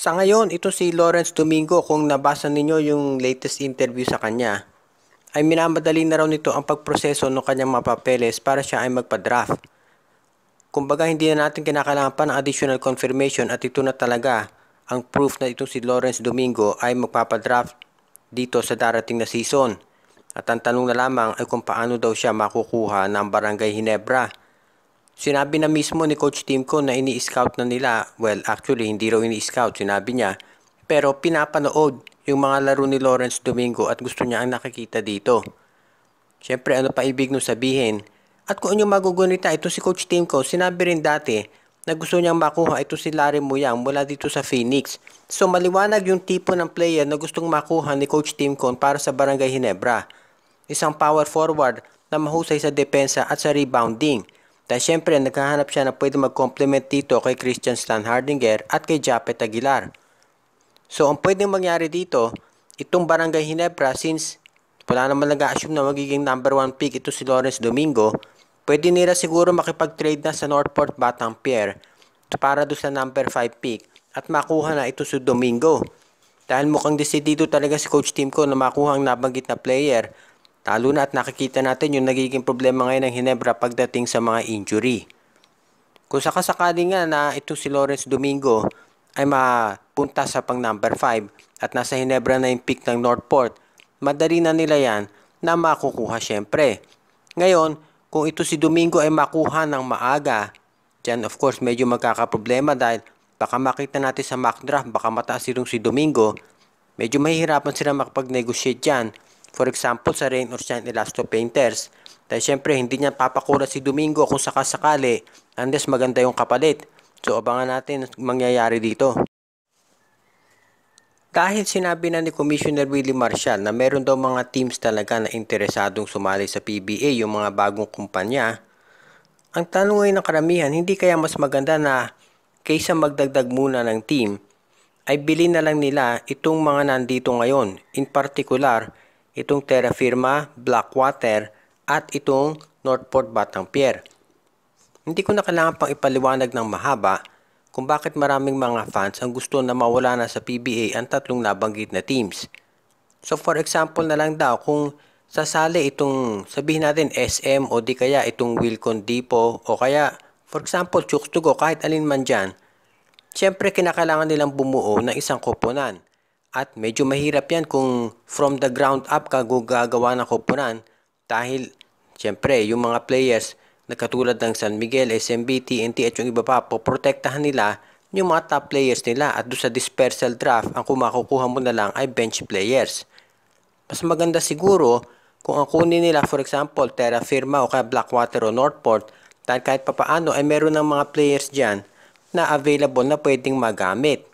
Sa ngayon, ito si Lawrence Domingo, kung nabasa ninyo yung latest interview sa kanya, ay minamadali na raw nito ang pagproseso ng kanyang mga papeles para siya ay magpa-draft. Kumbaga hindi na natin kinakailangan pa ng additional confirmation at ito na talaga ang proof na itong si Lawrence Domingo ay magpapadraft dito sa darating na season. At ang tanong na lamang ay kung paano daw siya makukuha ng Barangay Ginebra. Sinabi na mismo ni Coach Timko na ini-scout na nila. Well, actually hindi raw ini-scout, sinabi niya. Pero pinapanood yung mga laro ni Lawrence Domingo at gusto niya ang nakikita dito. Siyempre, ano pa ibig nung sabihin? At kung inyong magugunita, ito si Coach Timko, sinabi rin dati na gusto niyang makuha ito si Larry Muyang mula dito sa Phoenix. So maliwanag yung tipo ng player na gustong makuha ni Coach Timko para sa Barangay Ginebra. Isang power forward na mahusay sa depensa at sa rebounding. Dahil siyempre naghahanap siya na pwede mag-complement dito kay Christian Stan Hardinger at kay Japet Aguilar. So ang pwedeng mangyari dito, itong Barangay Ginebra, since wala naman nag-a-assume na magiging number 1 pick ito si Lawrence Domingo, pwede nila siguro makipag-trade na sa Northport Batang Pier para doon sa number 5 pick at makuha na ito si Domingo. Dahil mukhang desidido talaga si Coach Timko na makuha ang nabanggit na player, lalo na at nakikita natin yung nagiging problema ngayon ng Ginebra pagdating sa mga injury. Kung sakasakali nga na ito si Lawrence Domingo ay mapunta sa pang number 5 at nasa Ginebra na yung pick ng Northport, madali na nila yan na makukuha syempre. Ngayon, kung ito si Domingo ay makuha ng maaga, dyan of course medyo magkakaproblema dahil baka makita natin sa mock draft, baka mataas itong si Domingo, medyo mahihirapan sila makapag-negotiate dyan. For example, sa Rain or Shine Elasto Painters. Dahil syempre hindi niya papakura si Domingo kung sakasakali unless maganda yung kapalit. So abangan natin ang mangyayari dito. Dahil sinabi na ni Commissioner Willie Marshall na meron daw mga teams talaga na interesadong sumali sa PBA, yung mga bagong kumpanya, ang tanong ay ng karamihan, hindi kaya mas maganda na kaysa magdagdag muna ng team, ay bilhin na lang nila itong mga nandito ngayon. In particular, itong Terra Firma, Blackwater, at itong Northport Batang Pier. Hindi ko na kailangan pang ipaliwanag ng mahaba kung bakit maraming mga fans ang gusto na mawala na sa PBA ang tatlong nabanggit na teams. So for example na lang daw, kung sasali itong sabihin natin SM o di kaya itong Wilcon Depot o kaya for example Chooks to Go, kahit alin man dyan, syempre kinakailangan nilang bumuo ng isang koponan. At medyo mahirap yan kung from the ground up ka gagawa ng koponan dahil syempre yung mga players na katulad ng San Miguel, SMB, TNT at yung iba pa, poprotektahan nila yung mga top players nila at doon sa dispersal draft, ang kumakukuha mo na lang ay bench players. Mas maganda siguro kung ang kunin nila for example Terra Firma o kaya Blackwater o Northport dahil kahit papaano ay meron ng mga players dyan na available na pwedeng magamit.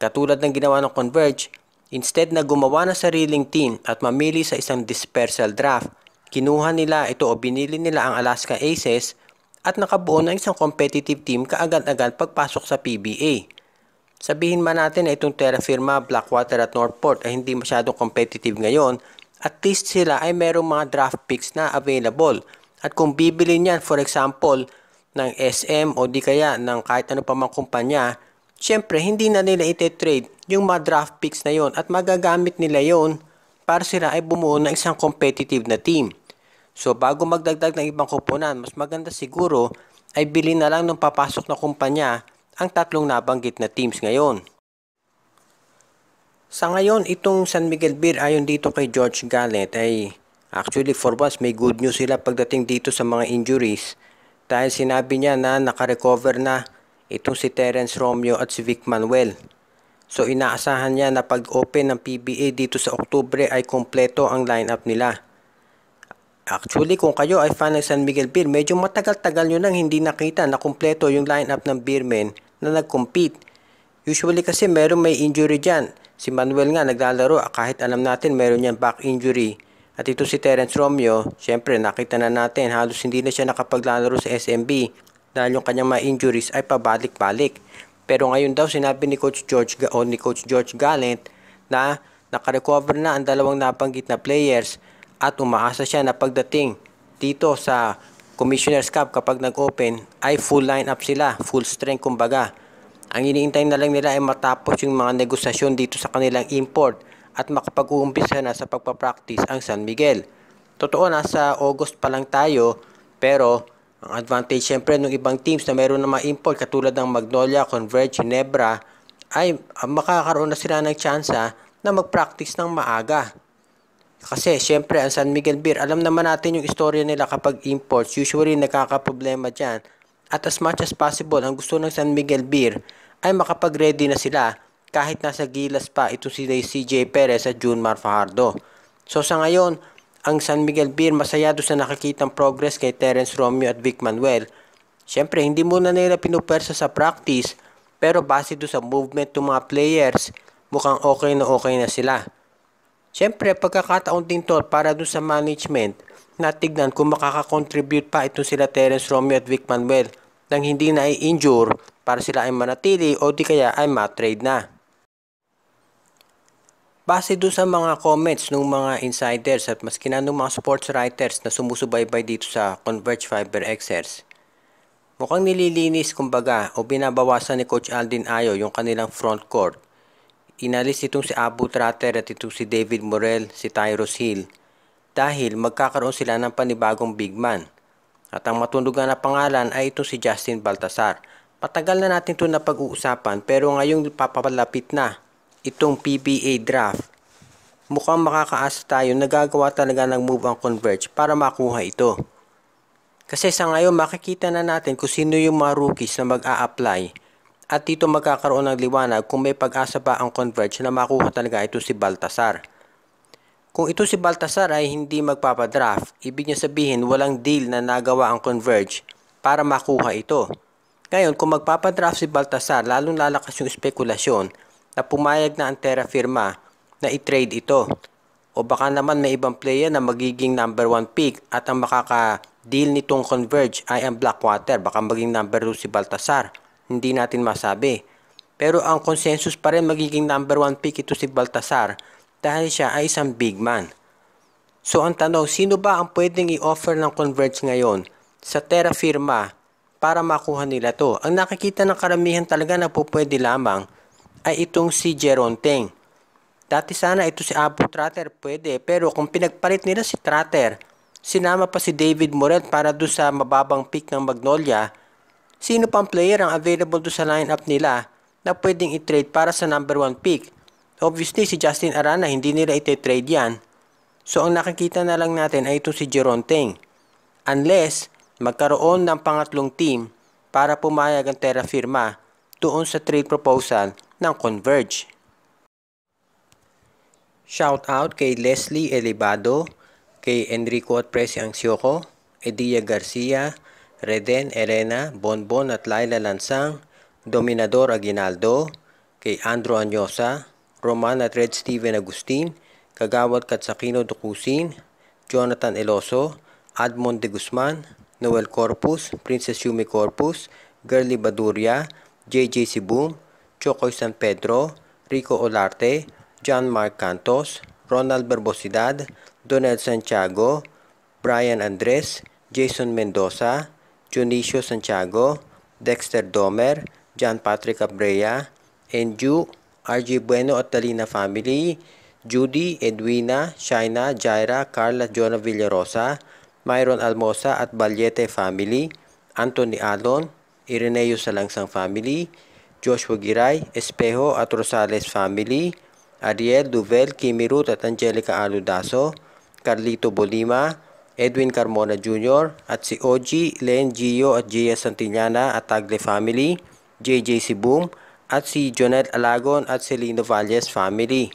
Katulad ng ginawa ng Converge, instead na gumawa ng sariling team at mamili sa isang dispersal draft, kinuha nila ito o binili nila ang Alaska Aces at nakabuo ng isang competitive team kaagad-agad pagpasok sa PBA. Sabihin man natin na itong Terra Firma, Blackwater at Northport ay hindi masyadong competitive ngayon, at least sila ay merong mga draft picks na available. At kung bibili niyan for example ng SM o di kaya ng kahit ano pa mang kumpanya, syempre hindi na nila ite-trade yung mga draft picks na yon at magagamit nila yon para sila ay bumuo ng isang competitive na team. So bago magdagdag ng ibang koponan, mas maganda siguro ay bilhin na lang ng papasok na kumpanya ang tatlong nabanggit na teams ngayon. Sa ngayon, itong San Miguel Beer ayon dito kay George Gallant ay actually for once may good news sila pagdating dito sa mga injuries dahil sinabi niya na nakarecover na itong si Terence Romeo at si Vic Manuel. So inaasahan niya na pag-open ng PBA dito sa Oktubre ay kompleto ang lineup nila. Actually, kung kayo ay fan ng San Miguel Beer, medyo matagal-tagal nyo nang hindi nakita na kumpleto yung lineup ng Beermen na nag-compete. Usually kasi meron may injury dyan. Si Manuel nga naglalaro kahit alam natin meron yan back injury. At ito si Terence Romeo, syempre nakita na natin halos hindi na siya nakapaglalaro sa SMB dahil yung kanyang mga injuries ay pabalik-balik. Pero ngayon daw sinabi ni Coach George Gallant na nakarecover na ang dalawang nabanggit na players at umaasa siya na pagdating dito sa Commissioner's Cup kapag nag-open ay full lineup sila, full strength kumbaga. Ang iniintay na lang nila ay matapos yung mga negosasyon dito sa kanilang import at makapag-uumpisa na sa pagpapractice ang San Miguel. Totoo, nasa August pa lang tayo, pero ang advantage syempre ng ibang teams na mayroon na mga import katulad ng Magnolia, Converge, Ginebra ay makakaroon na sila ng tsansa na mag-practice ng maaga. Kasi syempre ang San Miguel Beer, alam naman natin yung istorya nila kapag imports, usually nagkakaproblema dyan. At as much as possible, ang gusto ng San Miguel Beer ay makapag-ready na sila kahit nasa gilas pa ito si CJ Perez at Junmar Fajardo. So sa ngayon, ang San Miguel Beer masaya doon sa nakikitang progress kay Terence Romeo at Vic Manuel. Siyempre, hindi muna nila pinupersa sa practice, pero base doon sa movement ng mga players, mukhang okay na sila. Siyempre, pagkakataon din to para doon sa management na tignan kung makakakontribute pa itong sila Terence Romeo at Vic Manuel nang hindi na i-injure para sila ay manatili o di kaya ay matrade na. Base doon sa mga comments ng mga insiders at maski na ng mga sports writers na sumusubaybay dito sa Converge Fiber Xers, mukhang nililinis kumbaga o binabawasan ni Coach Aldin Ayo yung kanilang front court. Inalis itong si Abu Tratter at itong si David Morel, si Tyrus Hill dahil magkakaroon sila ng panibagong big man. At ang matunugan na pangalan ay itong si Justin Baltasar. Patagal na natin ito na pag-uusapan pero ngayong papalapit na itong PBA draft, mukhang makakaasa tayo na gagawa talaga ng move ang Converge para makuha ito. Kasi sa ngayon makikita na natin kung sino yung mga rookies na mag-a-apply at dito magkakaroon ng liwanag kung may pag-asa ba ang Converge na makuha talaga ito si Baltasar. Kung ito si Baltasar ay hindi magpapadraft, ibig niya sabihin walang deal na nagawa ang Converge para makuha ito. Ngayon, kung magpapadraft si Baltasar, lalong lalakas yung spekulasyon na pumayag na ang Terra Firma na i-trade ito. O baka naman may ibang player na magiging number 1 pick at ang makaka-deal nitong Converge ay ang Blackwater. Baka maging number 2 si Baltasar. Hindi natin masabi. Pero ang consensus pa rin magiging number 1 pick ito si Baltasar dahil siya ay isang big man. So ang tanong, sino ba ang pwedeng i-offer ng Converge ngayon sa Terra Firma para makuha nila to? Ang nakikita ng karamihan talaga na pwede lamang ay itong si Jeron Teng. Dati sana ito si Abu Tratter pwede, pero kung pinagpalit nila si Tratter, sinama pa si David Morel para doon sa mababang pick ng Magnolia, sino pang player ang available doon sa lineup nila na pwedeng i-trade para sa number 1 pick? Obviously, si Justin Arana, hindi nila iti-trade yan. So, ang nakikita na lang natin ay ito si Jeron Teng. Unless, magkaroon ng pangatlong team para pumayag ang Terra Firma doon sa trade proposal ng Converge. Shout out kay Leslie Elibado, kay Enrico at Presi Angsioco, Edia Garcia, Reden Elena, Bonbon at Laila Lansang, Dominador Aguinaldo, kay Andrew Anyosa, Roman at Red Steven Agustin, Kagawad Katsakino Dukusin, Jonathan Eloso, Admond de Guzman, Noel Corpus, Princess Yumi Corpus, Girly Baduria, JJ Sibum, Chokoy San Pedro, Rico Olarte, John Mark Cantos, Ronald Barbosidad, Donald Santiago, Brian Andres, Jason Mendoza, Junicio Santiago, Dexter Domer, John Patrick Abrea, Enju, RG Bueno at Dalina Family, Judy, Edwina, Shaina, Jaira, Carla, Jonah Villarosa, Myron Almosa at Balyete Family, Anthony Alon, Ireneo Salangsang Family, Joshua Giray, Espejo at Rosales Family, Ariel Duvel, Kimi Ruth at Angelica Aludaso, Carlito Bolima, Edwin Carmona Jr. at si OG, Len Gio at Gia Santillana at Tagle Family, JJ Sibum, at si Jonel Alagon at Celino Valles Family.